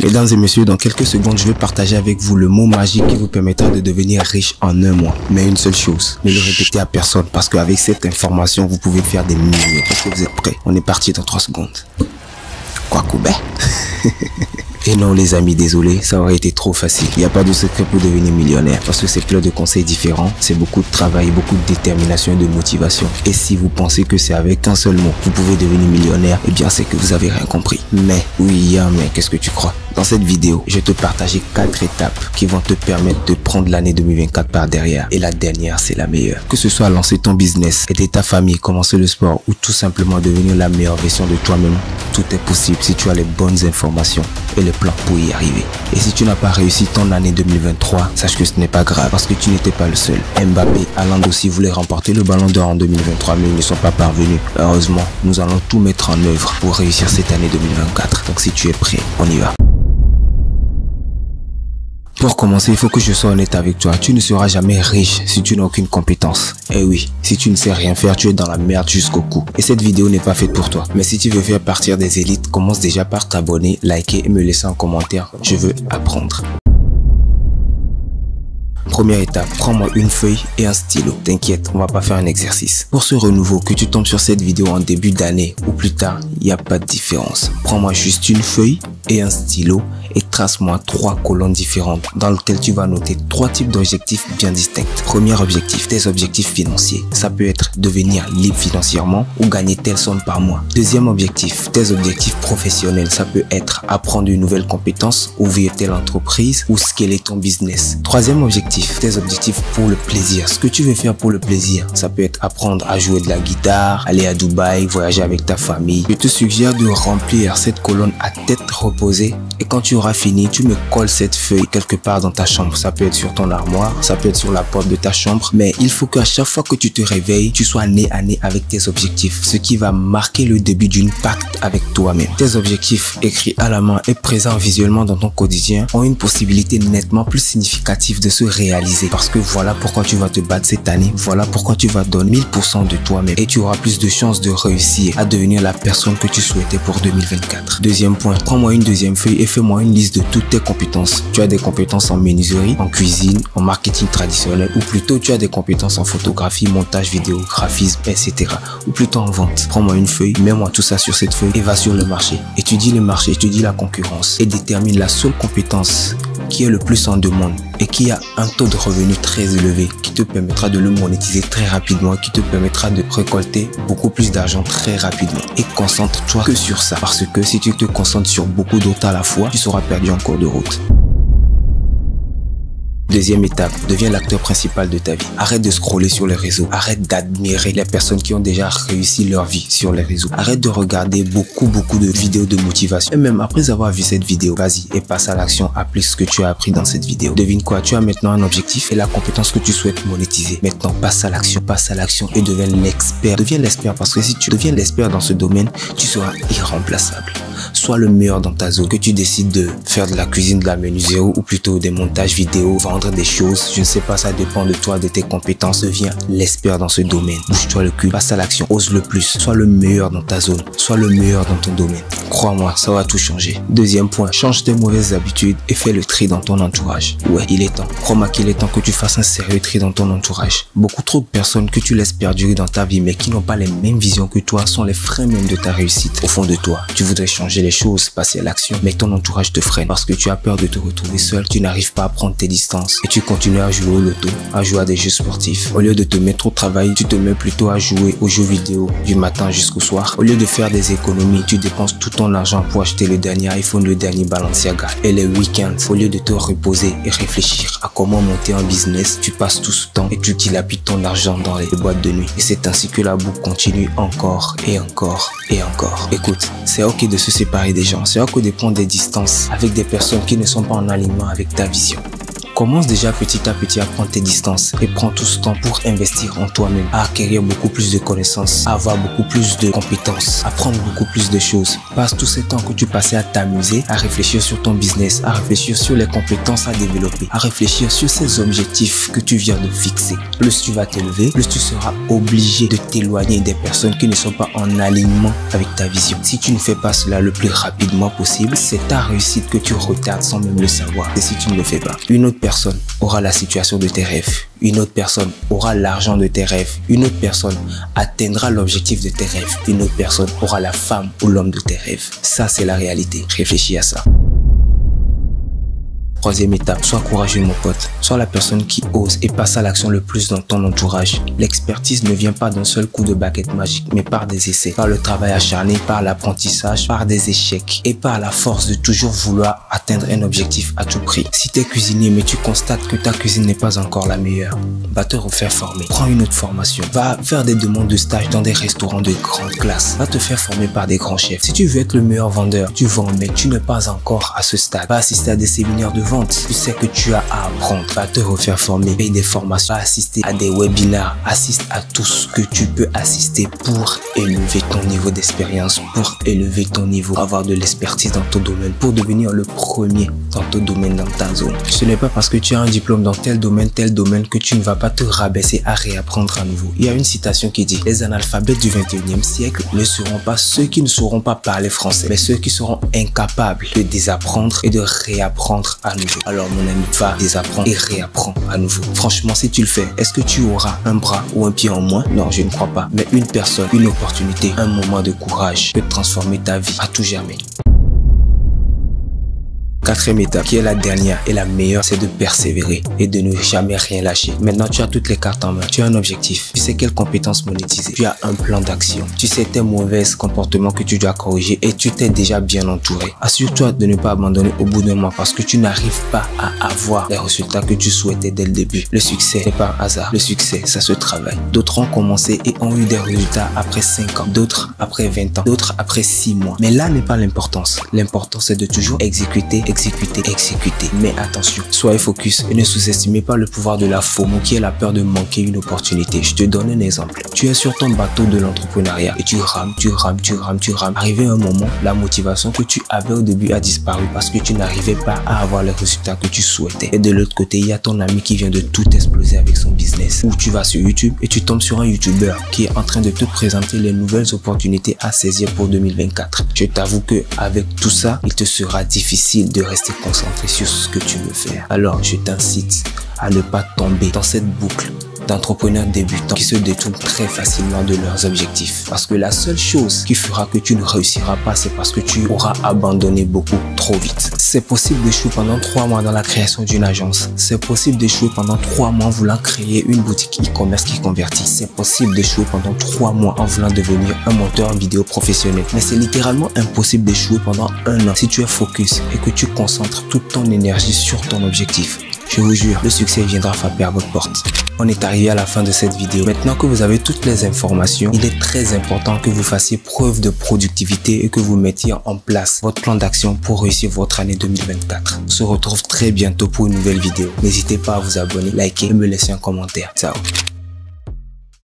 Mesdames et messieurs, dans quelques secondes, je vais partager avec vous le mot magique qui vous permettra de devenir riche en un mois. Mais une seule chose, ne le répétez à personne parce qu'avec cette information, vous pouvez faire des millions. Est-ce que vous êtes prêts? On est parti dans 3 secondes. Quoi couper? Et non les amis, désolé, ça aurait été trop facile. Il n'y a pas de secret pour devenir millionnaire parce que c'est plein de conseils différents, c'est beaucoup de travail, beaucoup de détermination et de motivation. Et si vous pensez que c'est avec un seul mot, vous pouvez devenir millionnaire, eh bien c'est que vous avez rien compris. Mais, oui, mais qu'est-ce que tu crois? Dans cette vidéo, je vais te partager 4 étapes qui vont te permettre de prendre l'année 2024 par derrière. Et la dernière, c'est la meilleure. Que ce soit lancer ton business, aider ta famille, commencer le sport ou tout simplement devenir la meilleure version de toi-même, tout est possible si tu as les bonnes informations et le plan pour y arriver. Et si tu n'as pas réussi ton année 2023, sache que ce n'est pas grave parce que tu n'étais pas le seul. Mbappé, Haaland aussi voulaient remporter le ballon d'or en 2023 mais ils ne sont pas parvenus. Heureusement, nous allons tout mettre en œuvre pour réussir cette année 2024. Donc si tu es prêt, on y va. Pour commencer, il faut que je sois honnête avec toi. Tu ne seras jamais riche si tu n'as aucune compétence. Eh oui, si tu ne sais rien faire, tu es dans la merde jusqu'au cou. Et cette vidéo n'est pas faite pour toi. Mais si tu veux faire partir des élites, commence déjà par t'abonner, liker et me laisser un commentaire. Je veux apprendre. Première étape, prends-moi une feuille et un stylo. T'inquiète, on va pas faire un exercice. Pour ce renouveau, que tu tombes sur cette vidéo en début d'année ou plus tard, il n'y a pas de différence. Prends-moi juste une feuille et un stylo et trace-moi 3 colonnes différentes dans lesquelles tu vas noter 3 types d'objectifs bien distincts. Premier objectif, tes objectifs financiers. Ça peut être devenir libre financièrement ou gagner telle somme par mois. Deuxième objectif, tes objectifs professionnels. Ça peut être apprendre une nouvelle compétence, ouvrir telle entreprise ou scaler ton business. Troisième objectif, tes objectifs pour le plaisir. Ce que tu veux faire pour le plaisir, ça peut être apprendre à jouer de la guitare, aller à Dubaï, voyager avec ta famille. Je te suggère de remplir cette colonne à tête reposée et quand tu auras fini, tu me colles cette feuille quelque part dans ta chambre. Ça peut être sur ton armoire, ça peut être sur la porte de ta chambre, mais il faut qu'à chaque fois que tu te réveilles, tu sois nez à nez avec tes objectifs, ce qui va marquer le début d'une pacte avec toi-même. Tes objectifs écrits à la main et présents visuellement dans ton quotidien ont une possibilité nettement plus significative de se réaliser parce que voilà pourquoi tu vas te battre cette année, voilà pourquoi tu vas donner 1000% de toi-même et tu auras plus de chances de réussir à devenir la personne que tu souhaitais pour 2024. Deuxième point, prends-moi une deuxième feuille et fais-moi une liste de toutes tes compétences. Tu as des compétences en menuiserie, en cuisine, en marketing traditionnel ou plutôt tu as des compétences en photographie, montage vidéo, graphisme, etc. ou plutôt en vente. Prends-moi une feuille, mets-moi tout ça sur cette feuille et va sur le marché. Étudie le marché, étudie la concurrence et détermine la seule compétence qui est le plus en demande et qui a un taux de revenu très élevé qui te permettra de le monétiser très rapidement, qui te permettra de récolter beaucoup plus d'argent très rapidement. Et concentre-toi que sur ça parce que si tu te concentres sur beaucoup d'autres à la fois, tu seras perdu en cours de route. Deuxième étape, deviens l'acteur principal de ta vie. Arrête de scroller sur les réseaux. Arrête d'admirer les personnes qui ont déjà réussi leur vie sur les réseaux. Arrête de regarder beaucoup de vidéos de motivation. Et même après avoir vu cette vidéo, vas-y et passe à l'action. Applique ce que tu as appris dans cette vidéo. Devine quoi? Tu as maintenant un objectif et la compétence que tu souhaites monétiser. Maintenant, passe à l'action et deviens l'expert. Deviens l'expert parce que si tu deviens l'expert dans ce domaine, tu seras irremplaçable. Sois le meilleur dans ta zone. Que tu décides de faire de la cuisine, de la menuiserie ou plutôt des montages vidéo, vendre des choses, je ne sais pas, ça dépend de toi, de tes compétences. Deviens l'expert dans ce domaine. Bouge-toi le cul, passe à l'action, ose le plus. Sois le meilleur dans ta zone, sois le meilleur dans ton domaine. Crois-moi, ça va tout changer. Deuxième point, change tes mauvaises habitudes et fais le tri dans ton entourage. Ouais, il est temps. Crois-moi qu'il est temps que tu fasses un sérieux tri dans ton entourage. Beaucoup trop de personnes que tu laisses perdurer dans ta vie mais qui n'ont pas les mêmes visions que toi sont les freins même de ta réussite. Au fond de toi, tu voudrais changer les choses, passer à l'action, mais ton entourage te freine parce que tu as peur de te retrouver seul, tu n'arrives pas à prendre tes distances et tu continues à jouer au loto, à jouer à des jeux sportifs. Au lieu de te mettre au travail, tu te mets plutôt à jouer aux jeux vidéo du matin jusqu'au soir. Au lieu de faire des économies, tu dépenses tout ton argent pour acheter le dernier iPhone, le dernier Balenciaga. Et les week-ends, au lieu de te reposer et réfléchir à comment monter un business, tu passes tout ce temps et tu dilapides ton argent dans les boîtes de nuit. Et c'est ainsi que la boucle continue encore et encore et encore. Écoute, c'est ok de se séparer des gens, c'est ok de prendre des distances avec des personnes qui ne sont pas en alignement avec ta vision. Commence déjà petit à petit à prendre tes distances et prends tout ce temps pour investir en toi-même, à acquérir beaucoup plus de connaissances, à avoir beaucoup plus de compétences, à apprendre beaucoup plus de choses. Passe tout ce temps que tu passais à t'amuser, à réfléchir sur ton business, à réfléchir sur les compétences à développer, à réfléchir sur ces objectifs que tu viens de fixer. Plus tu vas t'élever, plus tu seras obligé de t'éloigner des personnes qui ne sont pas en alignement avec ta vision. Si tu ne fais pas cela le plus rapidement possible, c'est ta réussite que tu retardes sans même le savoir. Et si tu ne le fais pas, une autre personne aura la situation de tes rêves. Une autre personne aura l'argent de tes rêves. Une autre personne atteindra l'objectif de tes rêves. Une autre personne aura la femme ou l'homme de tes rêves. Ça, c'est la réalité. Réfléchis à ça. Troisième étape, sois courageux mon pote. Sois la personne qui ose et passe à l'action le plus dans ton entourage. L'expertise ne vient pas d'un seul coup de baguette magique, mais par des essais, par le travail acharné, par l'apprentissage, par des échecs et par la force de toujours vouloir atteindre un objectif à tout prix. Si tu es cuisinier mais tu constates que ta cuisine n'est pas encore la meilleure, va te refaire former. Prends une autre formation. Va faire des demandes de stage dans des restaurants de grande classe. Va te faire former par des grands chefs. Si tu veux être le meilleur vendeur, tu vends mais tu n'es pas encore à ce stade. Va assister à des séminaires de vente. Tu sais que tu as à apprendre, va te refaire former, paye des formations, va assister à des webinaires, assiste à tout ce que tu peux assister pour élever ton niveau d'expérience, pour élever ton niveau, avoir de l'expertise dans ton domaine, pour devenir le premier dans ton domaine, dans ta zone. Ce n'est pas parce que tu as un diplôme dans tel domaine que tu ne vas pas te rabaisser à réapprendre à nouveau. Il y a une citation qui dit: les analphabètes du 21e siècle ne seront pas ceux qui ne sauront pas parler français, mais ceux qui seront incapables de désapprendre et de réapprendre à nouveau. Alors mon ami, va désapprendre et réapprends à nouveau. Franchement, si tu le fais, est-ce que tu auras un bras ou un pied en moins? Non, je ne crois pas. Mais une personne, une opportunité, un moment de courage peut transformer ta vie à tout jamais. Quatrième étape, qui est la dernière et la meilleure, c'est de persévérer et de ne jamais rien lâcher. Maintenant, tu as toutes les cartes en main. Tu as un objectif. Tu sais quelles compétences monétiser. Tu as un plan d'action. Tu sais tes mauvais comportements que tu dois corriger et tu t'es déjà bien entouré. Assure-toi de ne pas abandonner au bout d'un mois parce que tu n'arrives pas à avoir les résultats que tu souhaitais dès le début. Le succès n'est pas un hasard. Le succès, ça se travaille. D'autres ont commencé et ont eu des résultats après 5 ans. D'autres après 20 ans. D'autres après 6 mois. Mais là n'est pas l'importance. L'important, c'est de toujours exécuter. Mais attention, soyez focus et ne sous-estimez pas le pouvoir de la FOMO qui est la peur de manquer une opportunité. Je te donne un exemple. Tu es sur ton bateau de l'entrepreneuriat et tu rames. Arrivé à un moment, la motivation que tu avais au début a disparu parce que tu n'arrivais pas à avoir les résultats que tu souhaitais. Et de l'autre côté, il y a ton ami qui vient de tout exploser avec son business. Ou tu vas sur YouTube et tu tombes sur un YouTuber qui est en train de te présenter les nouvelles opportunités à saisir pour 2024. Je t'avoue que avec tout ça, il te sera difficile de rester concentré sur ce que tu veux faire. Alors, je t'incite à ne pas tomber dans cette boucle d'entrepreneurs débutants qui se détournent très facilement de leurs objectifs. Parce que la seule chose qui fera que tu ne réussiras pas, c'est parce que tu auras abandonné beaucoup trop vite. C'est possible d'échouer pendant 3 mois dans la création d'une agence. C'est possible d'échouer pendant 3 mois en voulant créer une boutique e-commerce qui convertit. C'est possible d'échouer pendant 3 mois en voulant devenir un monteur vidéo professionnel. Mais c'est littéralement impossible d'échouer pendant 1 an si tu es focus et que tu concentres toute ton énergie sur ton objectif. Je vous jure, le succès viendra frapper à votre porte. On est arrivé à la fin de cette vidéo. Maintenant que vous avez toutes les informations, il est très important que vous fassiez preuve de productivité et que vous mettiez en place votre plan d'action pour réussir votre année 2024. On se retrouve très bientôt pour une nouvelle vidéo. N'hésitez pas à vous abonner, liker et me laisser un commentaire. Ciao.